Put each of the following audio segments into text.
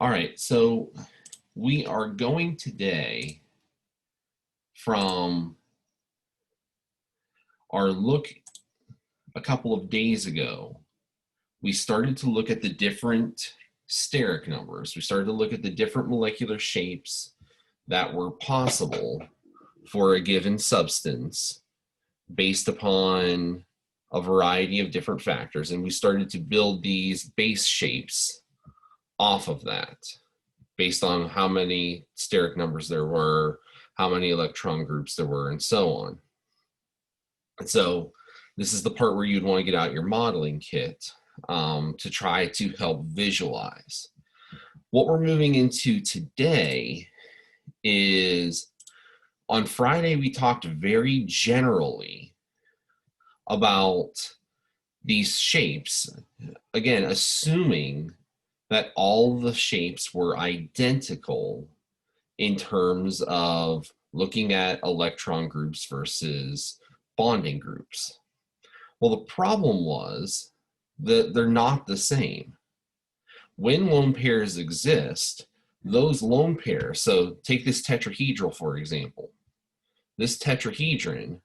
All right, so we are going today from our look a couple of days ago. We started to look at the different steric numbers. We started to look at the different molecular shapes that were possible for a given substance based upon a variety of different factors. And we started to build these base shapes off of that, based on how many steric numbers there were, how many electron groups there were, and so on. And so this is the part where you'd want to get out your modeling kit to try to help visualize. What we're moving into today is, on Friday, we talked very generally about these shapes, again, assuming that all the shapes were identical in terms of looking at electron groups versus bonding groups. Well, the problem was that they're not the same. When lone pairs exist, those lone pairs, so take this tetrahedral, for example. This tetrahedron,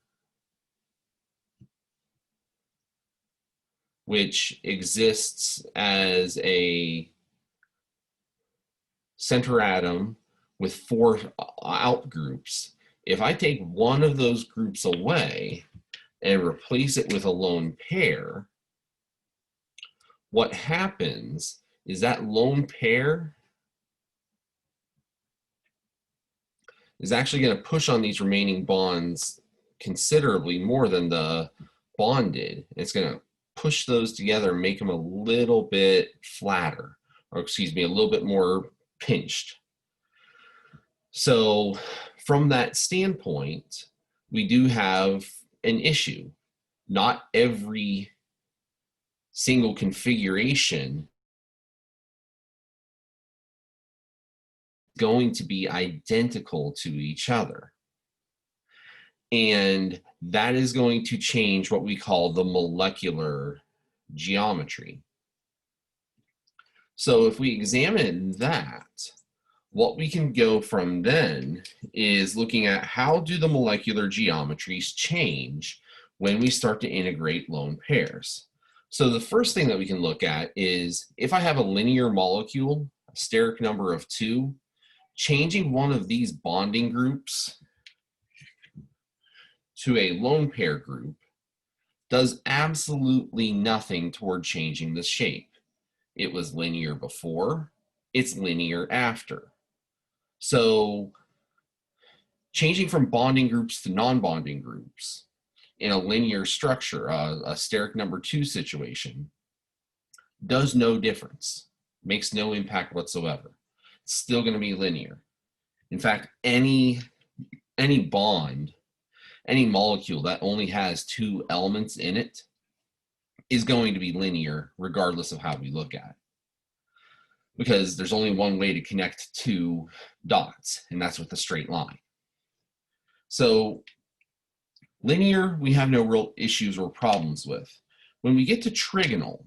which exists as a center atom with 4 out groups, if I take one of those groups away and replace it with a lone pair, what happens is that lone pair is actually going to push on these remaining bonds considerably more than the bond did. It's going to push those together and make them a little bit flatter, or excuse me, a little bit more pinched. So from that standpoint, we do have an issue. Not every single configuration is going to be identical to each other. And that is going to change what we call the molecular geometry. So if we examine that, what we can go from then is looking at how do the molecular geometries change when we start to integrate lone pairs. So the first thing that we can look at is, if I have a linear molecule, a steric number of 2, changing one of these bonding groups to a lone pair group does absolutely nothing toward changing the shape. It was linear before, it's linear after. So changing from bonding groups to non-bonding groups in a linear structure, a steric number 2 situation, does no difference, makes no impact whatsoever. It's still going to be linear. In fact, any bond, any molecule that only has 2 elements in it is going to be linear regardless of how we look at it, because there's only one way to connect 2 dots, and that's with a straight line. So linear, we have no real issues or problems with. When we get to trigonal,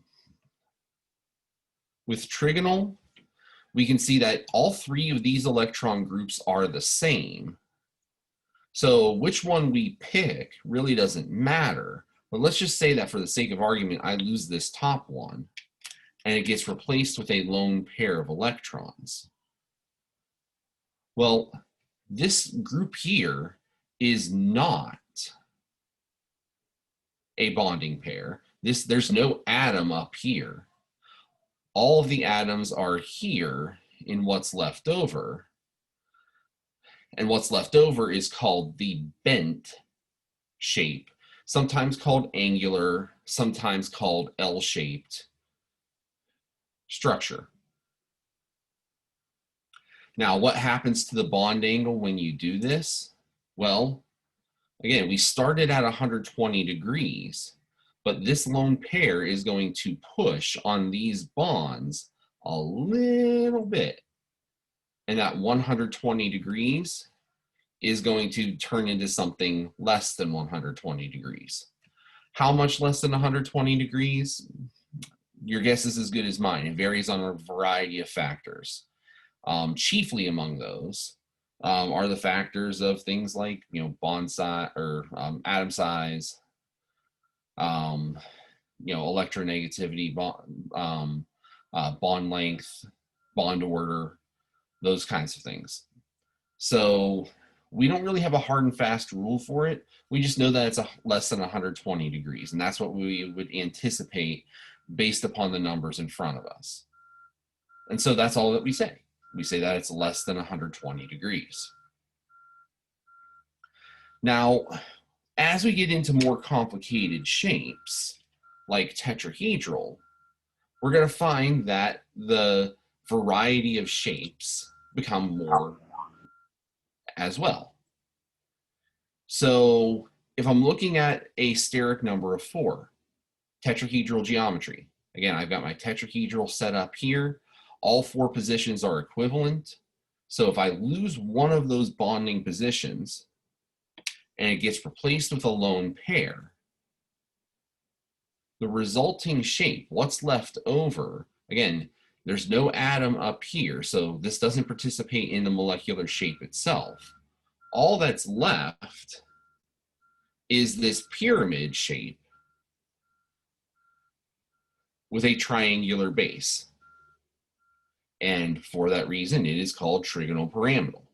with trigonal, we can see that all 3 of these electron groups are the same. So which one we pick really doesn't matter. But let's just say that for the sake of argument, I lose this top one, and it gets replaced with a lone pair of electrons. Well, this group here is not a bonding pair. There's no atom up here. All of the atoms are here in what's left over. And what's left over is called the bent shape, sometimes called angular, sometimes called L-shaped structure. Now, what happens to the bond angle when you do this? Well, again, we started at 120 degrees, but this lone pair is going to push on these bonds a little bit. And that 120 degrees is going to turn into something less than 120 degrees. How much less than 120 degrees? Your guess is as good as mine. It varies on a variety of factors. Chiefly among those are the factors of things like, bond size or atom size, electronegativity, bond length, bond order, those kinds of things. So we don't really have a hard and fast rule for it. We just know that it's less than 120 degrees, and that's what we would anticipate based upon the numbers in front of us. And so that's all that we say. We say that it's less than 120 degrees. Now, as we get into more complicated shapes, like tetrahedral, we're going to find that the variety of shapes become more as well. So if I'm looking at a steric number of 4, tetrahedral geometry, again, I've got my tetrahedral set up here. All 4 positions are equivalent. So if I lose one of those bonding positions and it gets replaced with a lone pair, the resulting shape, what's left over, again, there's no atom up here, so this doesn't participate in the molecular shape itself. All that's left is this pyramid shape with a triangular base. And for that reason, it is called trigonal pyramidal.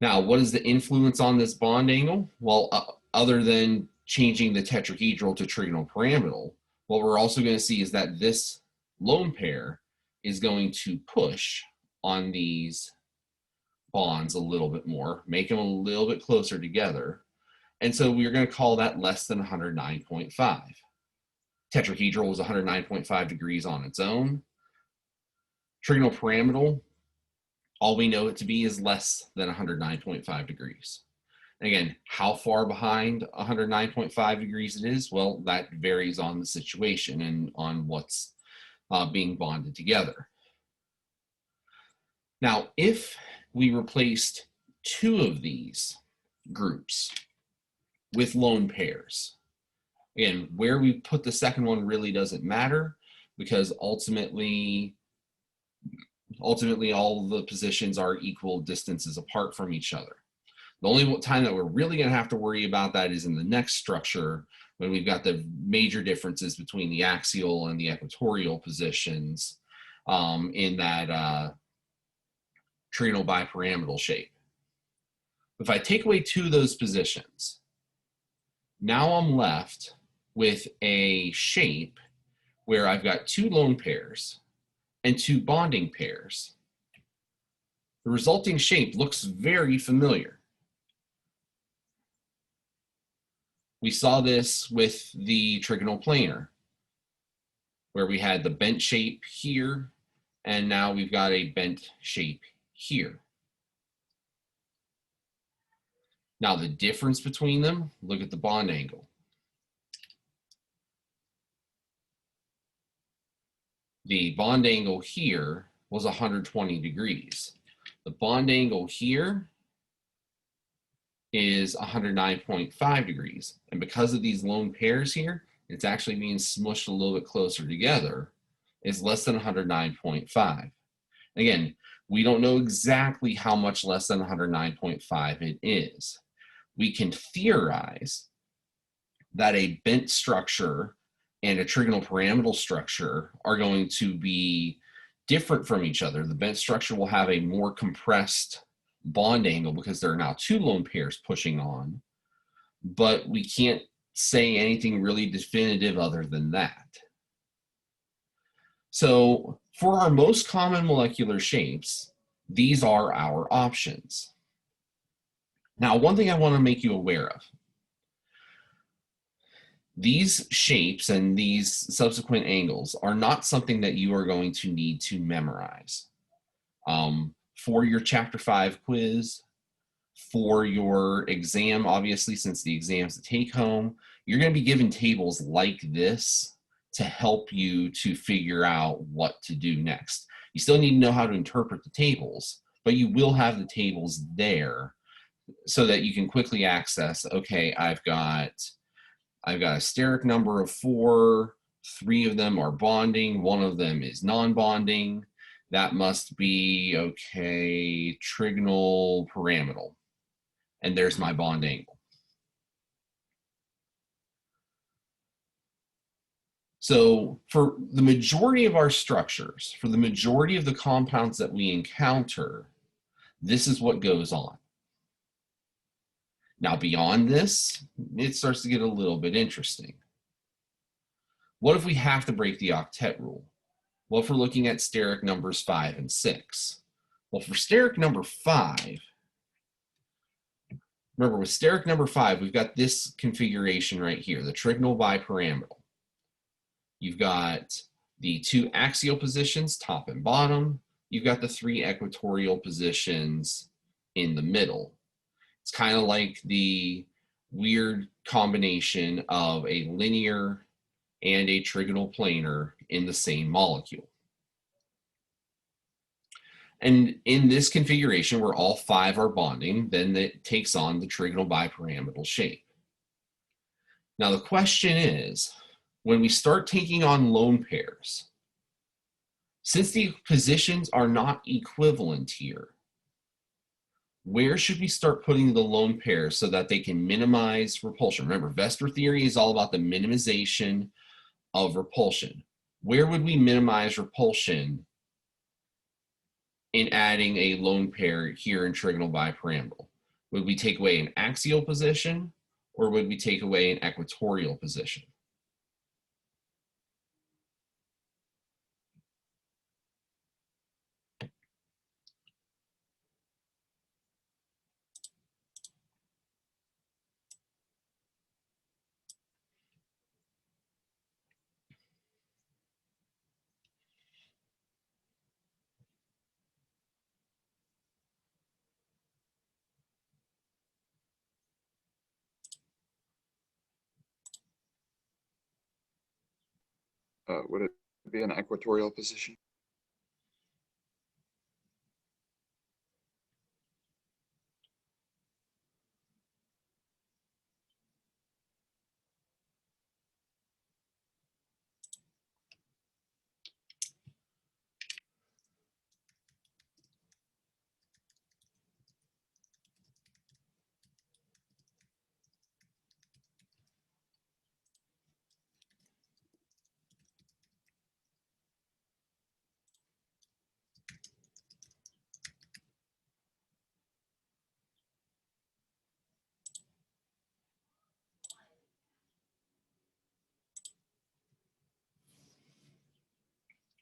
Now, what is the influence on this bond angle? Well, other than changing the tetrahedral to trigonal pyramidal, what we're also going to see is that this lone pair is going to push on these bonds a little bit more, make them a little bit closer together. And so we're going to call that less than 109.5. Tetrahedral was 109.5 degrees on its own. Trigonal pyramidal, all we know it to be is less than 109.5 degrees. Again, how far behind 109.5 degrees it is, well, that varies on the situation and on what's being bonded together. Now, if we replaced 2 of these groups with lone pairs, again, where we put the second one really doesn't matter, because ultimately all the positions are equal distances apart from each other. The only time that we're really going to have to worry about that is in the next structure, when we've got the major differences between the axial and the equatorial positions in that trigonal bipyramidal shape. If I take away 2 of those positions, now I'm left with a shape where I've got 2 lone pairs and 2 bonding pairs. The resulting shape looks very familiar. We saw this with the trigonal planar, where we had the bent shape here, and now we've got a bent shape here. Now the difference between them, look at the bond angle. The bond angle here was 120 degrees. The bond angle here is 109.5 degrees. And because of these lone pairs here, it's actually being smushed a little bit closer together. It's less than 109.5. Again, we don't know exactly how much less than 109.5 it is. We can theorize that a bent structure and a trigonal pyramidal structure are going to be different from each other. The bent structure will have a more compressed bond angle because there are now 2 lone pairs pushing on, but we can't say anything really definitive other than that. So for our most common molecular shapes, these are our options. Now, one thing I want to make you aware of, these shapes and these subsequent angles are not something that you are going to need to memorize. For your Chapter 5 quiz, for your exam, obviously, since the exam's the take-home, you're going to be given tables like this to help you to figure out what to do next. You still need to know how to interpret the tables, but you will have the tables there so that you can quickly access, okay, I've got a steric number of 4, 3 of them are bonding, 1 of them is non-bonding. That must be, okay, trigonal pyramidal. And there's my bond angle. So for the majority of our structures, for the majority of the compounds that we encounter, this is what goes on. Now beyond this, it starts to get a little bit interesting. What if we have to break the octet rule? Well, if we're looking at steric numbers 5 and 6. Well, for steric number 5, remember with steric number 5, we've got this configuration right here, the trigonal bipyramidal. You've got the 2 axial positions, top and bottom. You've got the 3 equatorial positions in the middle. It's kind of like the weird combination of a linear and a trigonal planar in the same molecule. And in this configuration where all 5 are bonding, then it takes on the trigonal bipyramidal shape. Now the question is, when we start taking on lone pairs, since the positions are not equivalent here, where should we start putting the lone pairs so that they can minimize repulsion? Remember, vector theory is all about the minimization of repulsion. Where would we minimize repulsion in adding a lone pair here in trigonal bipyramidal? Would we take away an axial position, or would we take away an equatorial position? Would it be an equatorial position?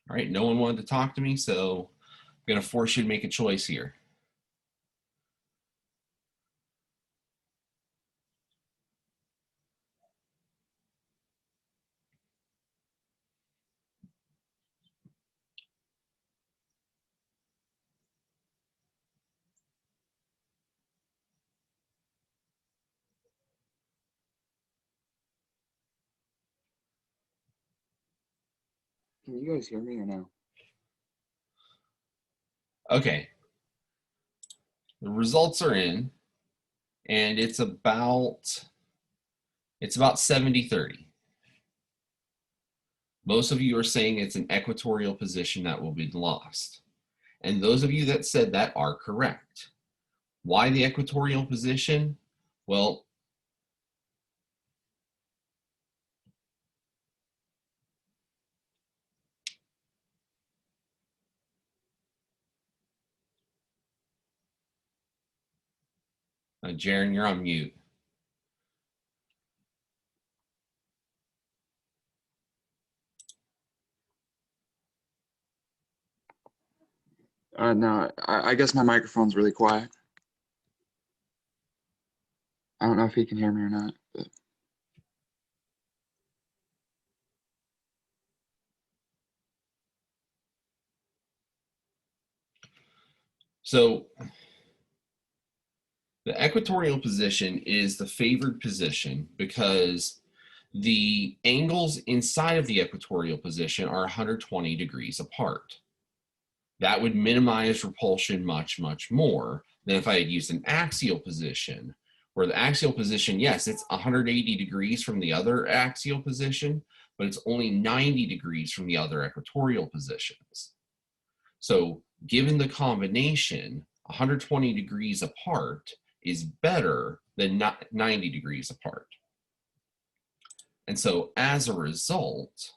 All right, no one wanted to talk to me, so I'm going to force you to make a choice here. Can you guys hear me or no? Okay, the results are in, and it's about 70-30. Most of you are saying it's an equatorial position that will be lost. And those of you that said that are correct. Why the equatorial position? Well, Jaren, you're on mute. No, I guess my microphone's really quiet. I don't know if he can hear me or not. But... So the equatorial position is the favored position because the angles inside of the equatorial position are 120 degrees apart. That would minimize repulsion much, much more than if I had used an axial position, where the axial position, yes, it's 180 degrees from the other axial position, but it's only 90 degrees from the other equatorial positions. So given the combination, 120 degrees apart is better than 90 degrees apart. And so as a result,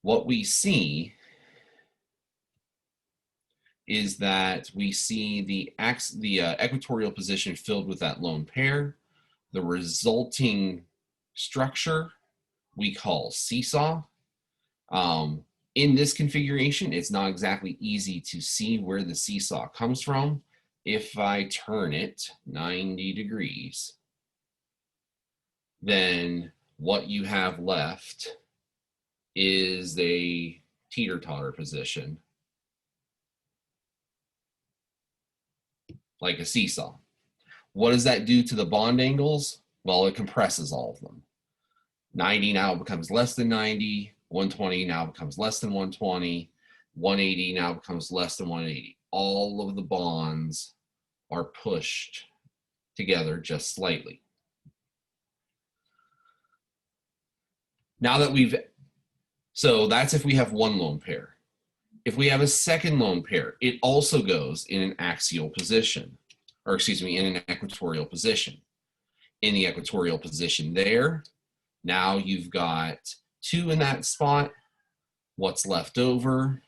what we see is that we see the equatorial position filled with that lone pair. The resulting structure we call seesaw. In this configuration, it's not exactly easy to see where the seesaw comes from. If I turn it 90 degrees, then what you have left is a teeter-totter position, like a seesaw. What does that do to the bond angles? Well, it compresses all of them. 90 now becomes less than 90, 120 now becomes less than 120, 180 now becomes less than 180. All of the bonds are pushed together just slightly. Now that so that's if we have one lone pair. If we have a second lone pair, it also goes in an axial position, or excuse me, in an equatorial position. In the equatorial position there, now you've got 2 in that spot. What's left over,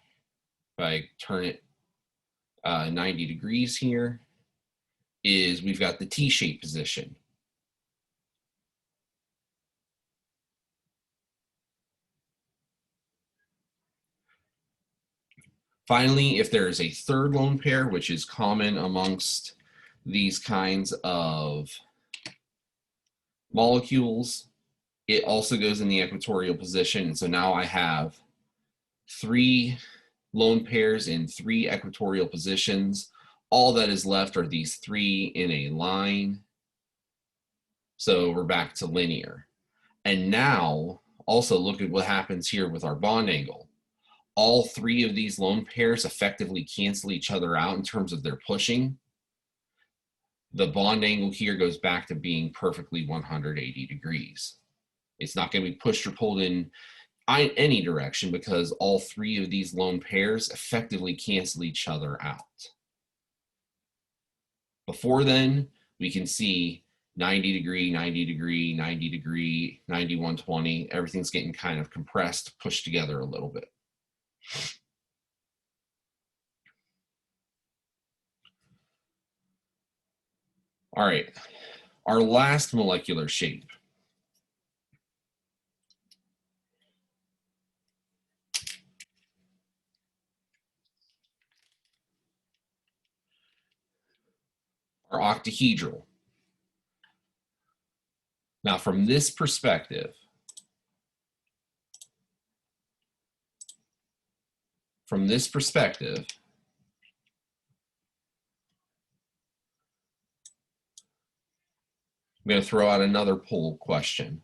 if I turn it 90 degrees here, is we've got the T-shaped position. Finally, if there is a third lone pair, which is common amongst these kinds of molecules, it also goes in the equatorial position. And so now I have 3 lone pairs in 3 equatorial positions. All that is left are these 3 in a line. So we're back to linear. And now also look at what happens here with our bond angle. All 3 of these lone pairs effectively cancel each other out in terms of their pushing. The bond angle here goes back to being perfectly 180 degrees. It's not going to be pushed or pulled in any direction because all 3 of these lone pairs effectively cancel each other out. Before then, we can see 90 degree, 90 degree, 90 degree, 90, 120. Everything's getting kind of compressed, pushed together a little bit. All right, our last molecular shape. Our octahedral. Now from this perspective, I'm going to throw out another poll question.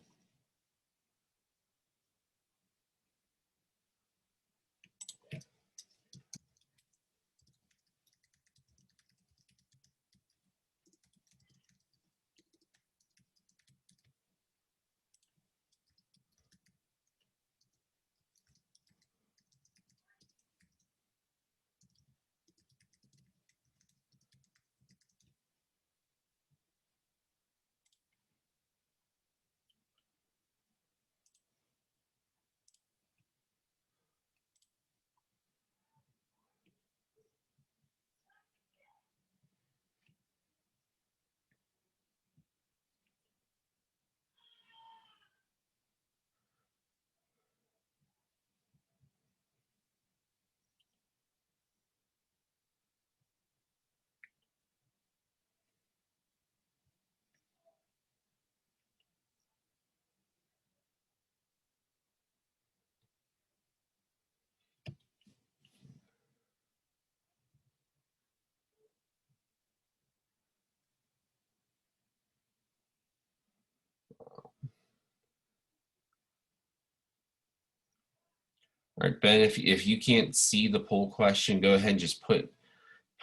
All right, Ben, if you can't see the poll question, go ahead and just put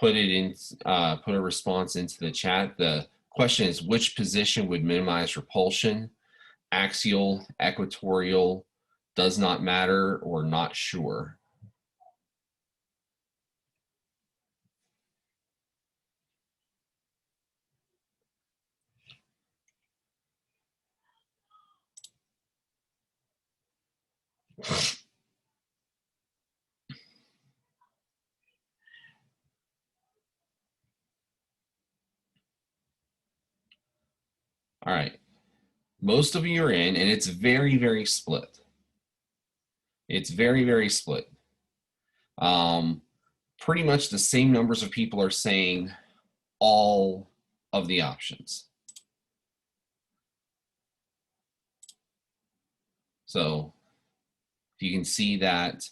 it in, put a response into the chat. The question is, which position would minimize repulsion? Axial, equatorial, does not matter, or not sure? All right. Most of you are in, and it's very, very split. It's very, very split. Pretty much the same numbers of people are saying all of the options. So you can see that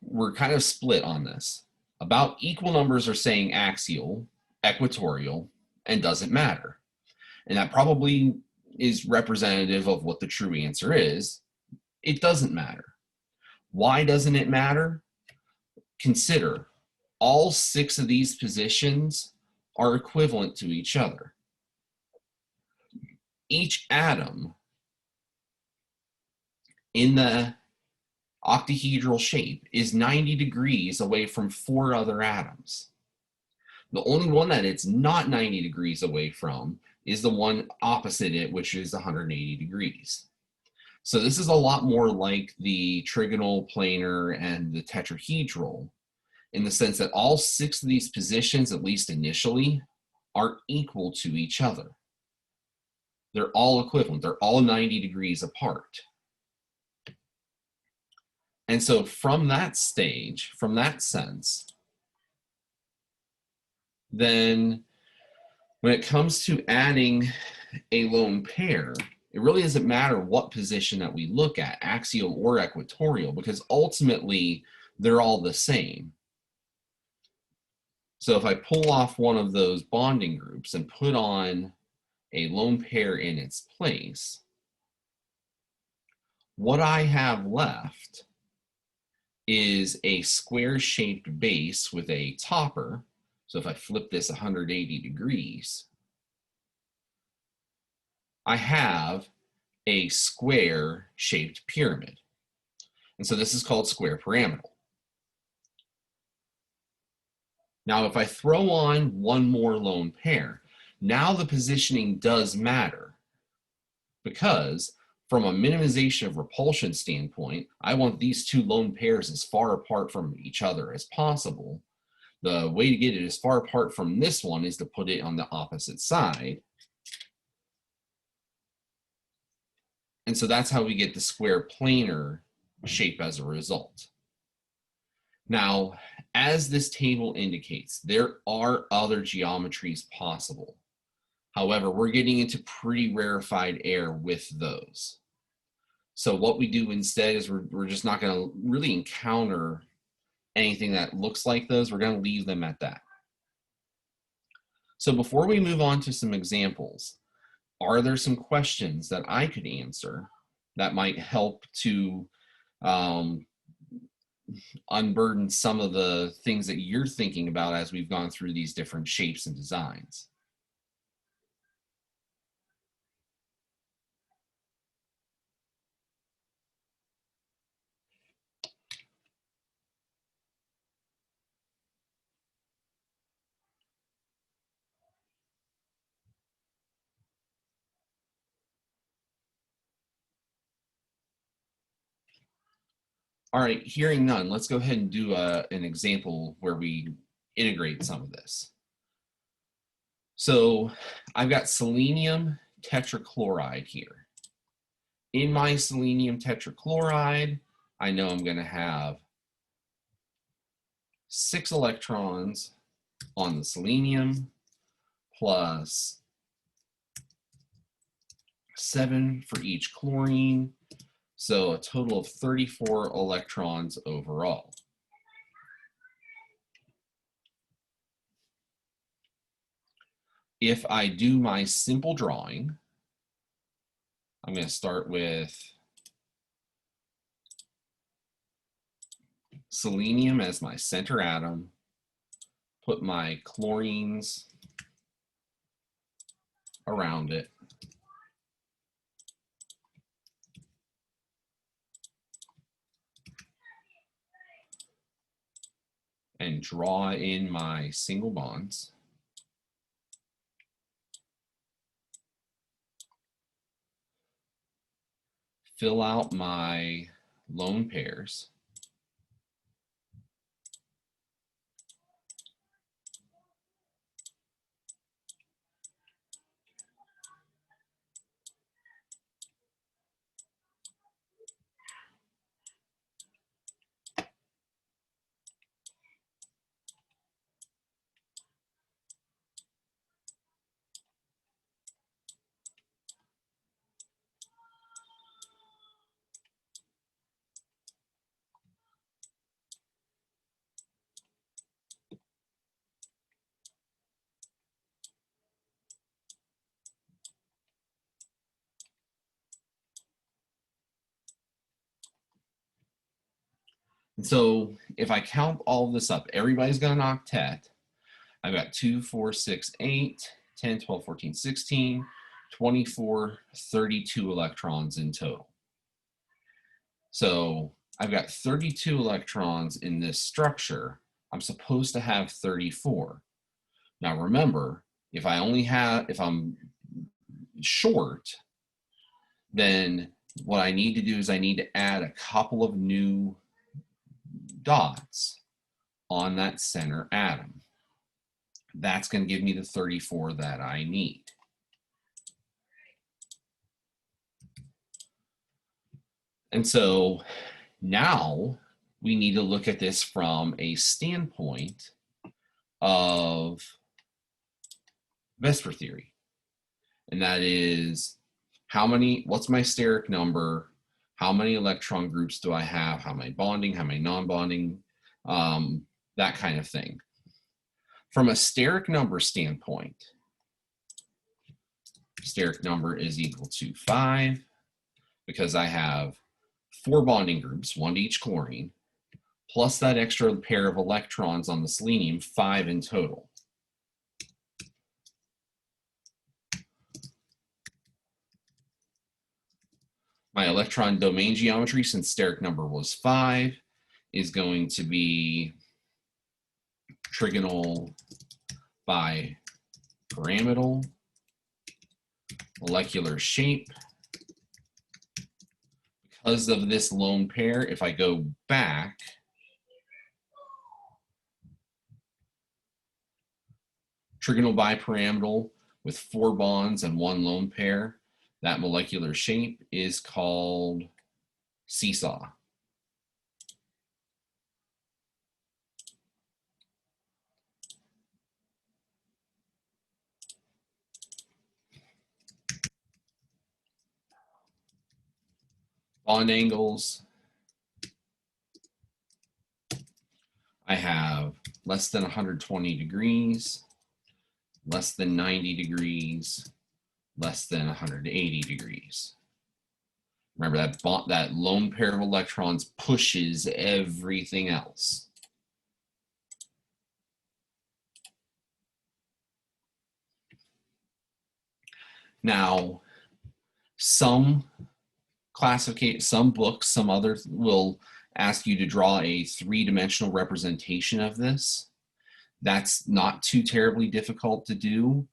we're kind of split on this. About equal numbers are saying axial, equatorial, and doesn't matter. And that probably is representative of what the true answer is. It doesn't matter. Why doesn't it matter? Consider all 6 of these positions are equivalent to each other. Each atom in the octahedral shape is 90 degrees away from 4 other atoms. The only one that it's not 90 degrees away from is the one opposite it, which is 180 degrees. So this is a lot more like the trigonal, planar, and the tetrahedral in the sense that all 6 of these positions, at least initially, are equal to each other. They're all equivalent. They're all 90 degrees apart. And so from that stage, from that sense, then when it comes to adding a lone pair, it really doesn't matter what position that we look at, axial or equatorial, because ultimately they're all the same. So if I pull off one of those bonding groups and put on a lone pair in its place, what I have left is a square-shaped base with a topper. So if I flip this 180 degrees, I have a square-shaped pyramid. And so this is called square pyramidal. Now, if I throw on one more lone pair, now the positioning does matter, because from a minimization of repulsion standpoint, I want these 2 lone pairs as far apart from each other as possible. The way to get it as far apart from this one is to put it on the opposite side. And so that's how we get the square planar shape as a result. Now, as this table indicates, there are other geometries possible. However, we're getting into pretty rarefied air with those. So what we do instead is we're just not going to really encounter anything that looks like those. We're going to leave them at that. So before we move on to some examples, are there some questions that I could answer that might help to unburden some of the things that you're thinking about as we've gone through these different shapes and designs? All right, hearing none, let's go ahead and do an example where we integrate some of this. So I've got selenium tetrachloride here. In my selenium tetrachloride, I know I'm going to have 6 electrons on the selenium plus 7 for each chlorine. So a total of 34 electrons overall. If I do my simple drawing, I'm going to start with selenium as my center atom, put my chlorines around it, and draw in my single bonds. Fill out my lone pairs. And so if I count all of this up, everybody's got an octet. I've got 2, 4, 6, 8, 10, 12, 14, 16, 24, 32 electrons in total. So I've got 32 electrons in this structure. I'm supposed to have 34. Now remember, if I'm short, then what I need to do is I need to add a couple of new dots on that center atom. That's going to give me the 34 that I need. And so now we need to look at this from a standpoint of VSEPR theory. And that is what's my steric number? How many electron groups do I have? How many bonding? How many non-bonding? That kind of thing. From a steric number standpoint, steric number is equal to 5 because I have 4 bonding groups, 1 to each chlorine, plus that extra pair of electrons on the selenium, 5 in total. My electron domain geometry, since steric number was 5, is going to be trigonal bipyramidal, molecular shape. Because of this lone pair, if I go back, trigonal bipyramidal with 4 bonds and 1 lone pair, that molecular shape is called seesaw. Bond angles, I have less than 120 degrees, less than 90 degrees, less than 180 degrees. Remember that lone pair of electrons pushes everything else. Now, some books, some others will ask you to draw a 3-dimensional representation of this. That's not too terribly difficult to do.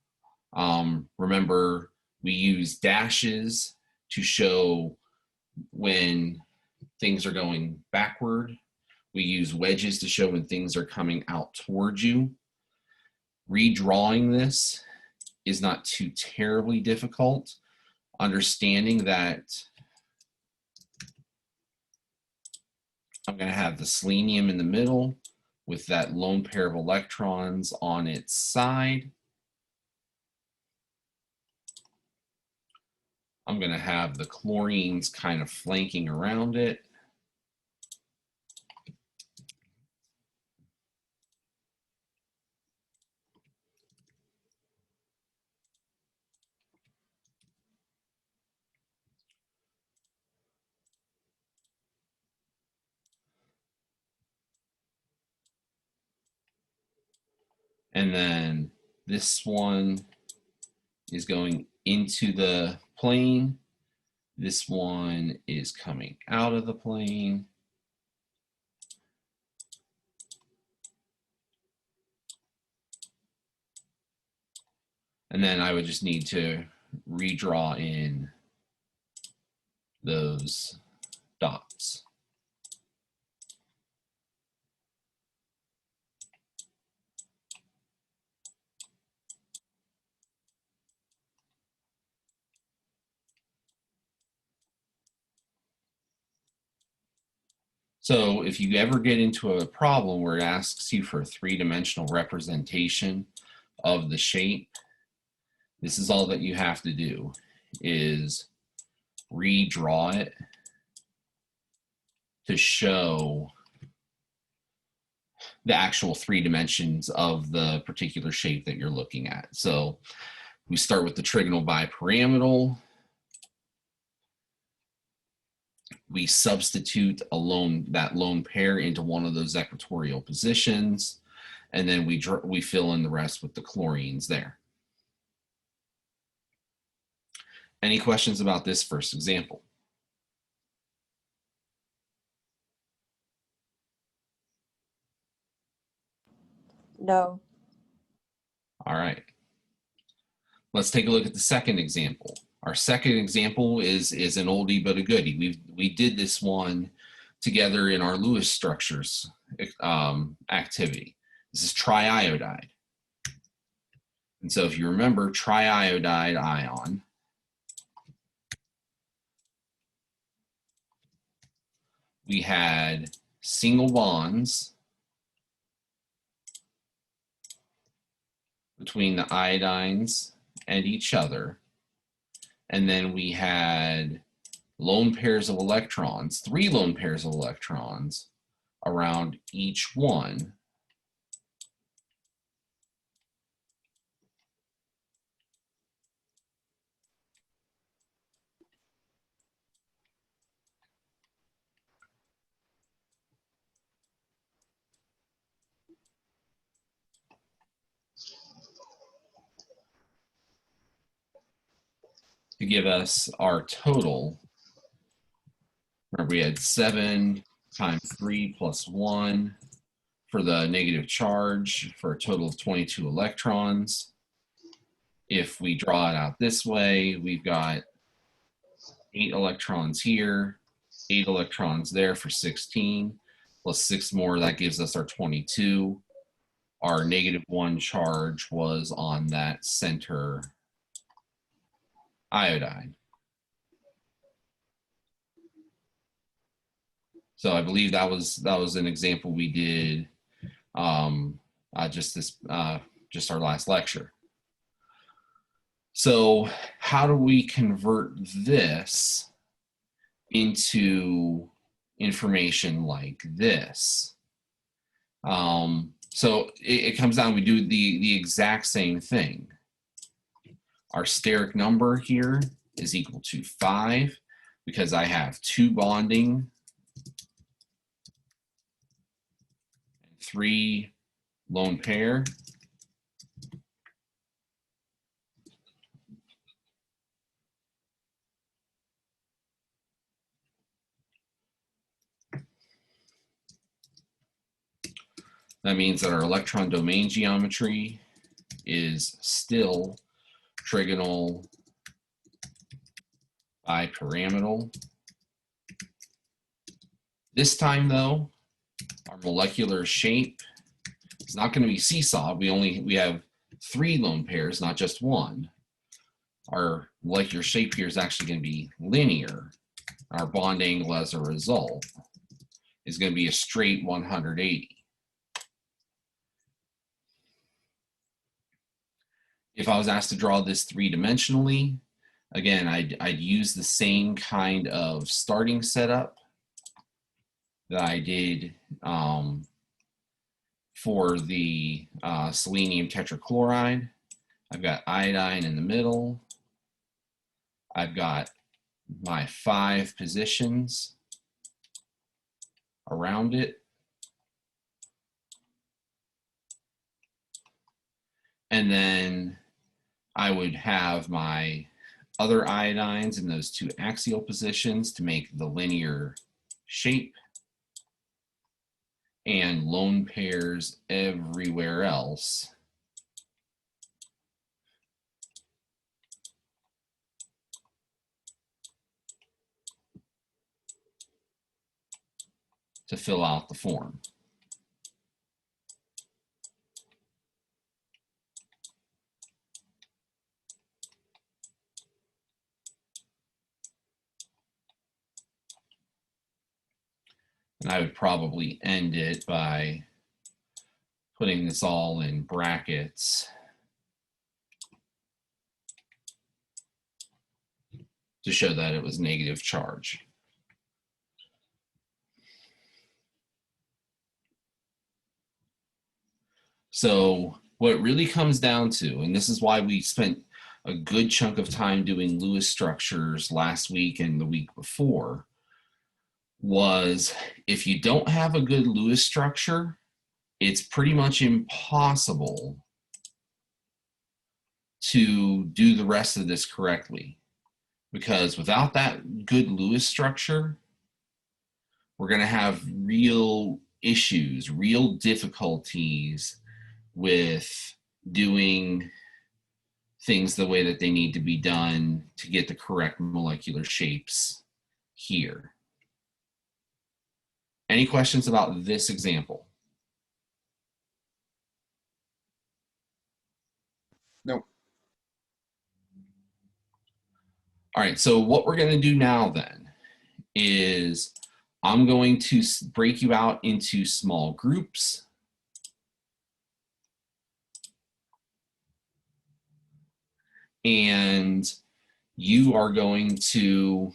Remember, we use dashes to show when things are going backward. We use wedges to show when things are coming out towards you. Redrawing this is not too terribly difficult. Understanding that I'm going to have the selenium in the middle with that lone pair of electrons on its side. I'm going to have the chlorines kind of flanking around it. And then this one is going into the plane. This one is coming out of the plane. And then I would just need to redraw in those dots. So if you ever get into a problem where it asks you for a three-dimensional representation of the shape, this is all that you have to do, is redraw it to show the actual 3 dimensions of the particular shape that you're looking at. So we start with the trigonal bipyramidal. We substitute that lone pair into one of those equatorial positions, and then we fill in the rest with the chlorines there. Any questions about this first example? No. All right. Let's take a look at the second example. Our second example is an oldie but a goodie. We did this one together in our Lewis structures activity. This is triiodide. And so if you remember triiodide ion, we had single bonds between the iodines and each other. And then we had lone pairs of electrons, 3 lone pairs of electrons around each one. To give us our total. Remember, we had 7 times 3 plus 1 for the negative charge for a total of 22 electrons. If we draw it out this way, we've got 8 electrons here, 8 electrons there for 16, plus 6 more, that gives us our 22. Our -1 charge was on that center iodide. So I believe that was an example we did just our last lecture. So how do we convert this into information like this? So it comes down, we do the exact same thing. Our steric number here is equal to 5 because I have 2 bonding, 3 lone pair. That means that our electron domain geometry is still trigonal bipyramidal. This time though, our molecular shape is not going to be seesaw. We have 3 lone pairs, not just 1. Our molecular shape here is actually going to be linear. Our bond angle as a result is going to be a straight 180. If I was asked to draw this 3-dimensionally, again, I'd use the same kind of starting setup that I did for the selenium tetrachloride. I've got iodine in the middle. I've got my 5 positions around it. And then I would have my other iodines in those 2 axial positions to make the linear shape, and lone pairs everywhere else to fill out the form. I would probably end it by putting this all in brackets to show that it was negative charge. So what it really comes down to, and this is why we spent a good chunk of time doing Lewis structures last week and the week before, was if you don't have a good Lewis structure, it's pretty much impossible to do the rest of this correctly. Because without that good Lewis structure, we're going to have real issues, real difficulties with doing things the way that they need to be done to get the correct molecular shapes here. Any questions about this example? Nope. All right, so what we're going to do now then is I'm going to break you out into small groups. And you are going to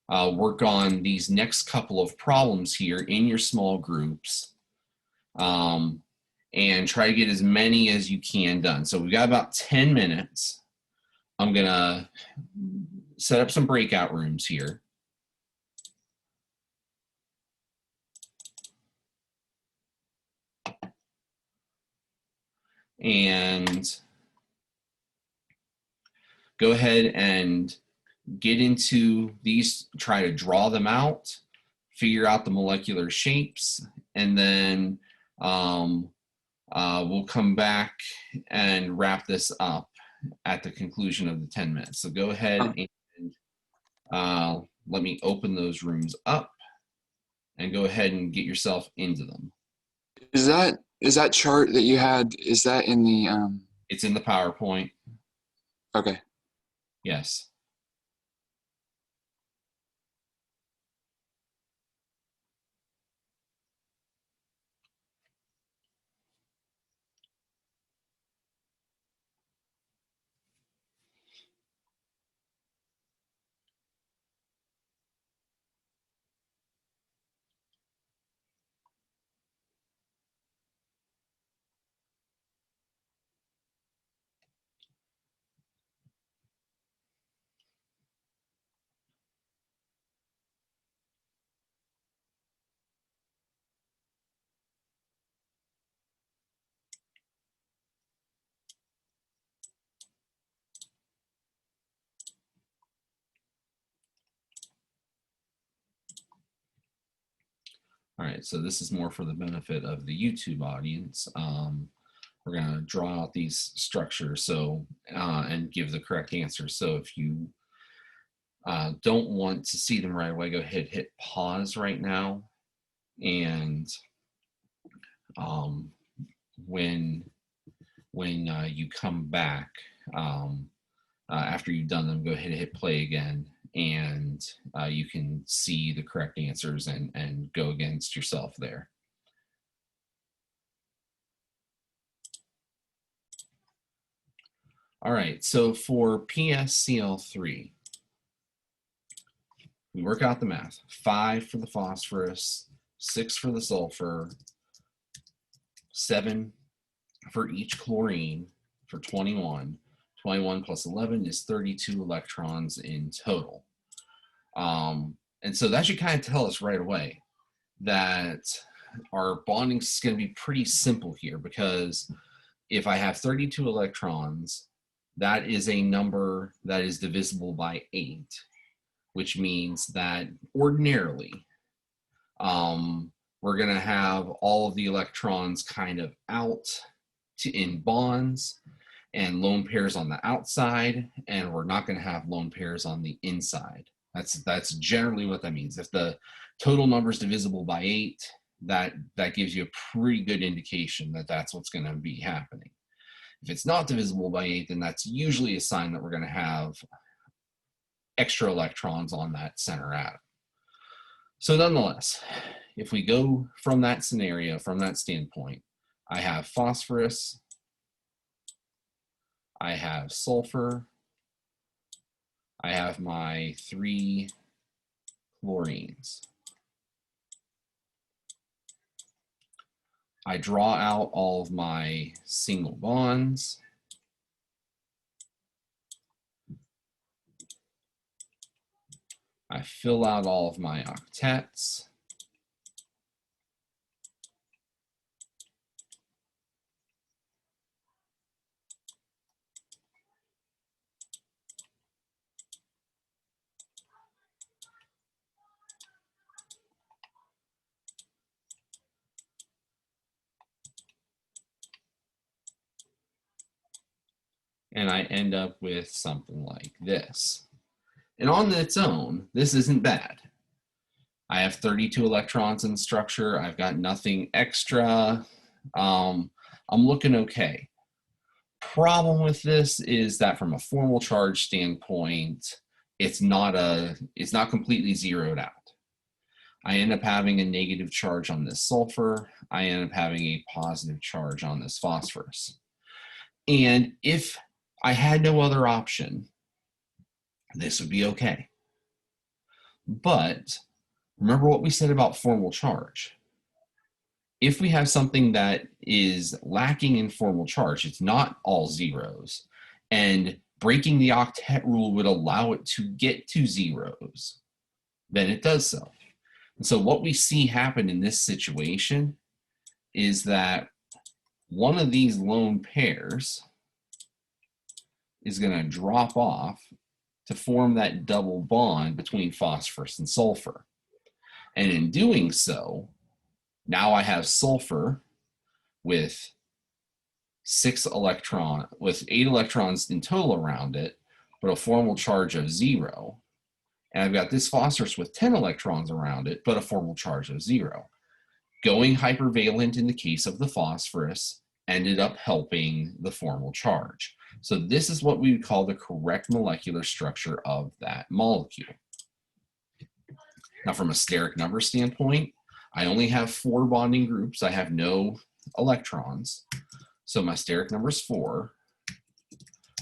work on these next couple of problems here in your small groups and try to get as many as you can done. So we've got about 10 minutes. I'm going to set up some breakout rooms here. And go ahead and get into these, try to draw them out, figure out the molecular shapes, and then we'll come back and wrap this up at the conclusion of the 10 minutes. So go ahead and let me open those rooms up and go ahead and get yourself into them. Is that chart that you had, is that in the It's in the PowerPoint. okay. Yes. All right, so this is more for the benefit of the YouTube audience. We're going to draw out these structures and give the correct answer. So if you don't want to see them right away, go ahead, hit pause right now. And when you come back, after you've done them, go ahead and hit play again. And you can see the correct answers and go against yourself there. All right, so for PSCl3, we work out the math. 5 for the phosphorus, 6 for the sulfur, 7 for each chlorine for 21. 21 plus 11 is 32 electrons in total. And so that should kind of tell us right away that our bonding is going to be pretty simple here, because if I have 32 electrons, that is a number that is divisible by 8, which means that ordinarily we're going to have all of the electrons kind of out in bonds and lone pairs on the outside, and we're not going to have lone pairs on the inside. That's generally what that means. If the total number is divisible by 8, that gives you a pretty good indication that that's what's going to be happening. If it's not divisible by 8, then that's usually a sign that we're going to have extra electrons on that center atom. So nonetheless, if we go from that scenario, from that standpoint, I have phosphorus, I have sulfur, I have my 3 chlorines. I draw out all of my single bonds. I fill out all of my octets. And I end up with something like this. And on its own, this isn't bad. I have 32 electrons in the structure. I've got nothing extra. I'm looking okay. Problem with this is that from a formal charge standpoint, it's not completely zeroed out. I end up having a negative charge on this sulfur. I end up having a positive charge on this phosphorus. And if I had no other option, this would be okay. But remember what we said about formal charge. If we have something that is lacking in formal charge, it's not all zeros, and breaking the octet rule would allow it to get to zeros, then it does so. And so what we see happen in this situation is that one of these lone pairs is going to drop off to form that double bond between phosphorus and sulfur. And in doing so, now I have sulfur with 8 electrons in total around it, but a formal charge of 0. And I've got this phosphorus with 10 electrons around it, but a formal charge of 0. Going hypervalent in the case of the phosphorus ended up helping the formal charge. So this is what we would call the correct molecular structure of that molecule. Now, from a steric number standpoint, I only have 4 bonding groups. I have no electrons. So my steric number is 4.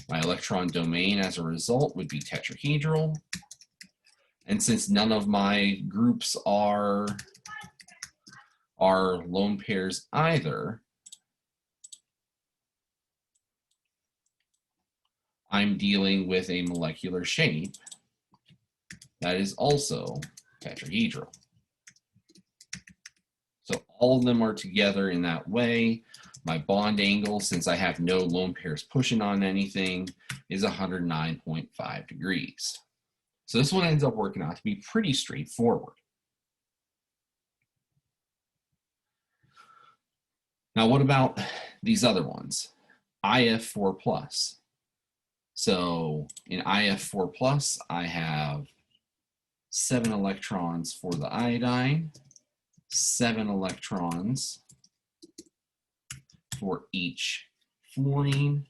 My electron domain as a result would be tetrahedral. And since none of my groups are lone pairs either, I'm dealing with a molecular shape that is also tetrahedral. So all of them are together in that way. My bond angle, since I have no lone pairs pushing on anything, is 109.5 degrees. So this one ends up working out to be pretty straightforward. Now, what about these other ones? IF4+. So in IF4+, I have 7 electrons for the iodine, 7 electrons for each fluorine,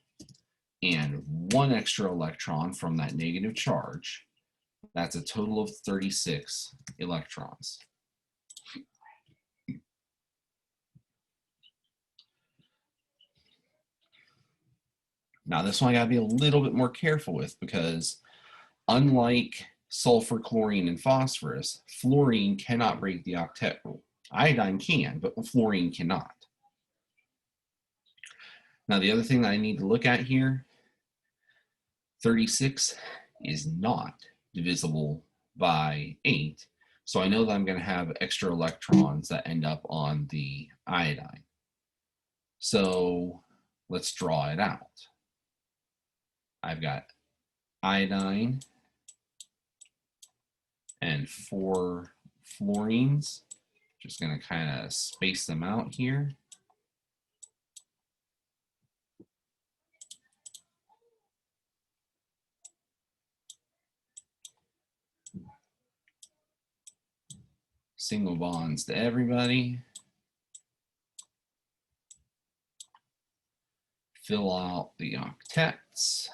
and 1 extra electron from that negative charge. That's a total of 36 electrons. Now, this one I gotta be a little bit more careful with, because unlike sulfur, chlorine, and phosphorus, fluorine cannot break the octet rule. Iodine can, but fluorine cannot. Now, the other thing that I need to look at here, 36 is not divisible by 8. So I know that I'm going to have extra electrons that end up on the iodine. So let's draw it out. I've got iodine and 4 fluorines. Just going to kind of space them out here. Single bonds to everybody. Fill out the octets.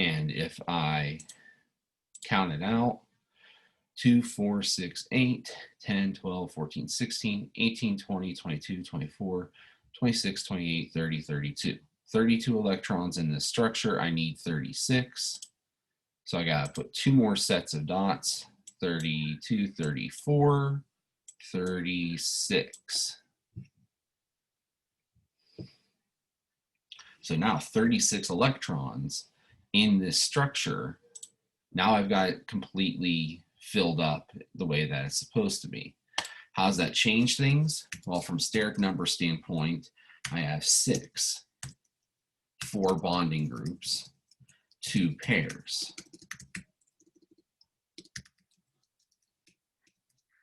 And if I count it out, 2, 4, 6, 8, 10, 12, 14, 16, 18, 20, 22, 24, 26, 28, 30, 32. 32 electrons in this structure. I need 36. So I got to put 2 more sets of dots, 32, 34, 36. So now 36 electrons in this structure. Now I've got it completely filled up the way that it's supposed to be. How does that change things? Well, from steric number standpoint, I have 6, 4 bonding groups, 2 pairs.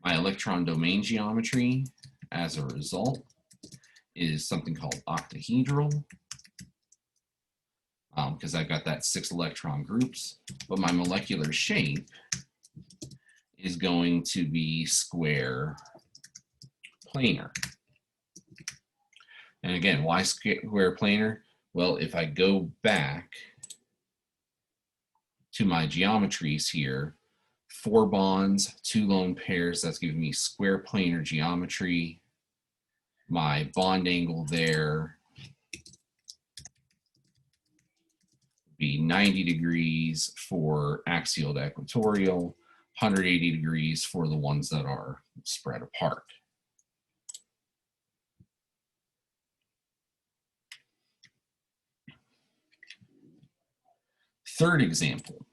My electron domain geometry, as a result, is something called octahedral, because I've got that 6 electron groups, but my molecular shape is going to be square planar. And again, why square planar? Well, if I go back to my geometries here, 4 bonds, 2 lone pairs, that's giving me square planar geometry. My bond angle there would be 90 degrees for axial to equatorial, 180 degrees for the ones that are spread apart. Third example.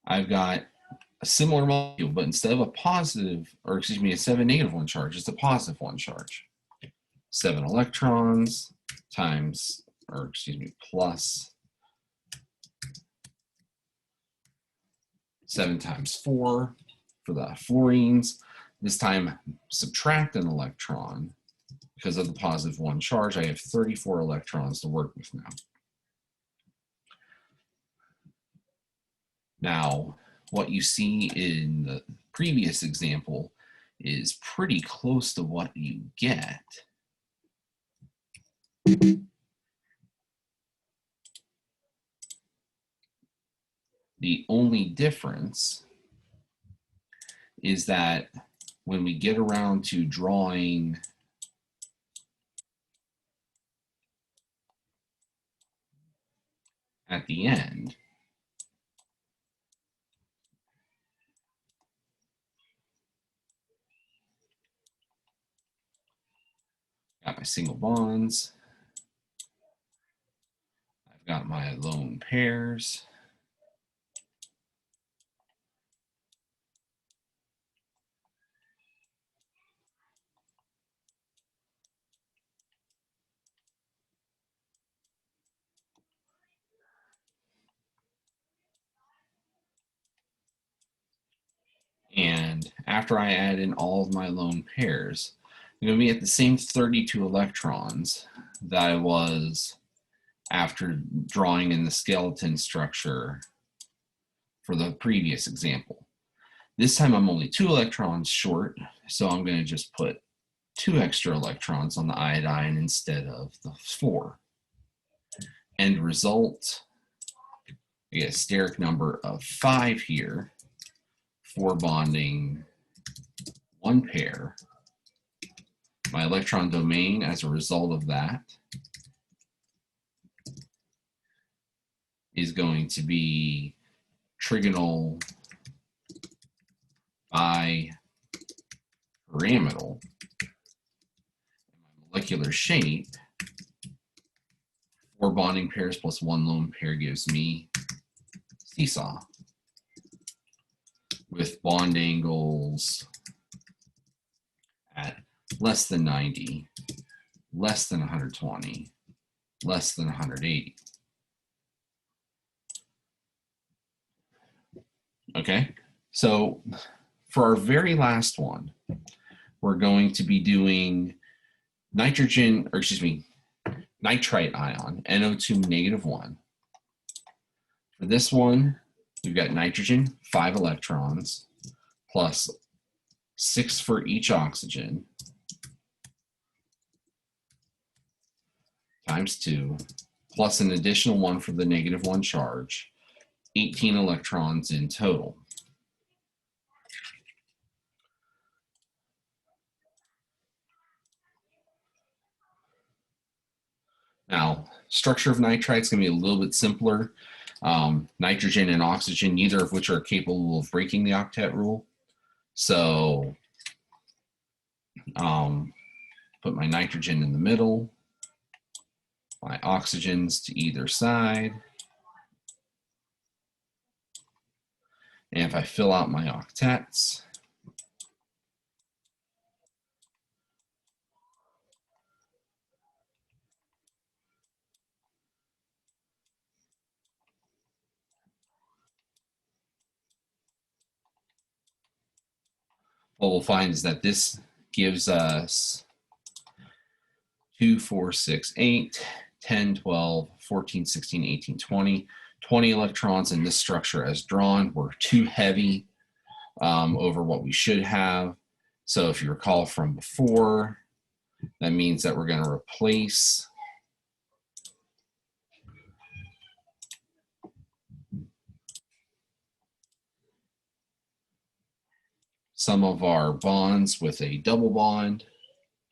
I've got a similar molecule, but instead of a positive, or excuse me, instead of a negative 1 charge, it's a positive 1 charge. 7 electrons times, or excuse me, plus 7 times 4 for the fluorines. This time, subtract an electron. Because of the positive 1 charge, I have 34 electrons to work with now. Now, what you see in the previous example is pretty close to what you get. The only difference is that when we get around to drawing at the end, got my single bonds, I've got my lone pairs, and after I add in all of my lone pairs, I'm going to be at the same 32 electrons that I was after drawing in the skeleton structure for the previous example. This time I'm only 2 electrons short, so I'm going to just put 2 extra electrons on the iodine instead of the 4. End result, I get a steric number of 5 here, 4 bonding, 1 pair. My electron domain as a result of that is going to be trigonal bipyramidal. My molecular shape, 4 bonding pairs plus 1 lone pair gives me seesaw, with bond angles at less than 90, less than 120, less than 180. Okay, so for our very last one, we're going to be doing nitrogen, or excuse me, nitrite ion, NO2 -1. For this one, we've got nitrogen, 5 electrons, plus 6 for each oxygen, times 2, plus an additional one for the -1 charge, 18 electrons in total. Now, structure of nitrite is going to be a little bit simpler. Nitrogen and oxygen, neither of which are capable of breaking the octet rule. So put my nitrogen in the middle, my oxygens to either side. And if I fill out my octets, what we'll find is that this gives us 2, 4, 6, 8, 10, 12, 14, 16, 18, 20. 20 electrons in this structure as drawn. We're too heavy over what we should have. So if you recall from before, that means that we're going to replace some of our bonds with a double bond,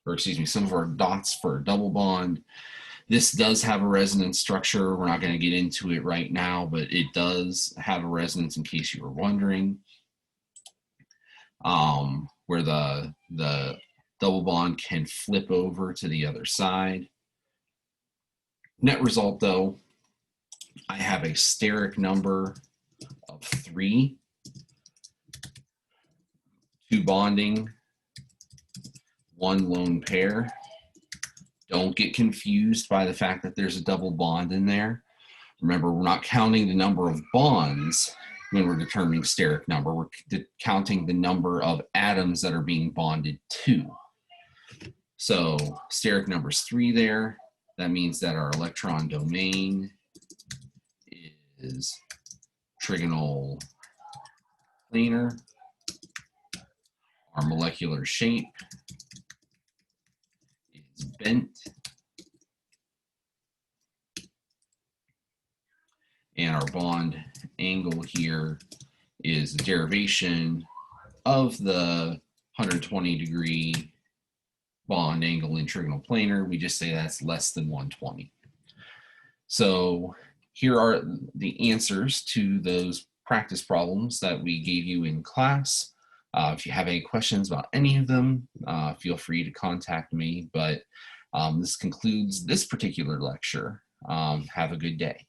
or excuse me, some of our dots for a double bond. This does have a resonance structure. We're not going to get into it right now, but it does have a resonance in case you were wondering. Where the double bond can flip over to the other side. Net result though, I have a steric number of 3, 2 bonding, 1 lone pair. Don't get confused by the fact that there's a double bond in there. Remember, we're not counting the number of bonds when we're determining steric number. We're counting the number of atoms that are being bonded to. So steric number is 3 there. That means that our electron domain is trigonal planar. Our molecular shape is bent. And our bond angle here is the derivation of the 120-degree bond angle in trigonal planar. We just say that's less than 120. So here are the answers to those practice problems that we gave you in class. If you have any questions about any of them, feel free to contact me. But this concludes this particular lecture. Have a good day.